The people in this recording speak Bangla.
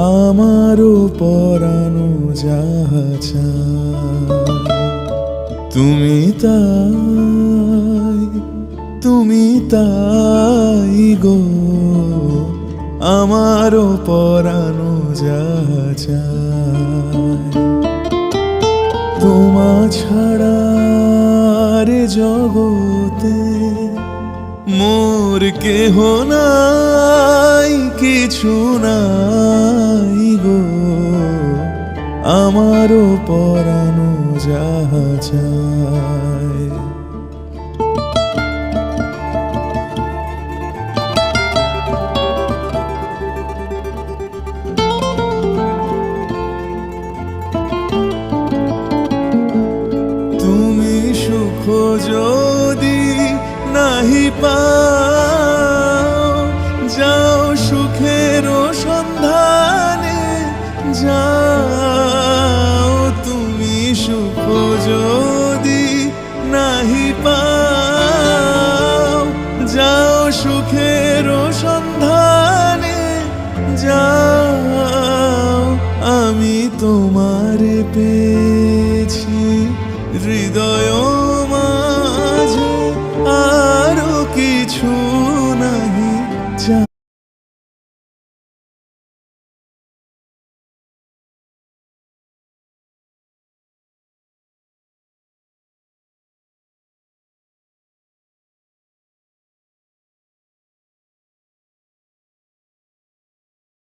আমারও পরানো যাহা চায়। তুমি তাই গো, আমারও পরানো যাহা চায়। তোমা ছাড়া রে জগতে মোর কেহ নাই, কিছু নাই গো, আমারও পরানো যাহা চায়। তুমি সুখ যদি নাহি পাও, যাও সুখের সন্ধানে যাও। তুমি সুখ যদি নাহি পাও, যাও সুখের সন্ধানে যাও। আমি তোমারে পেয়েছি হৃদয়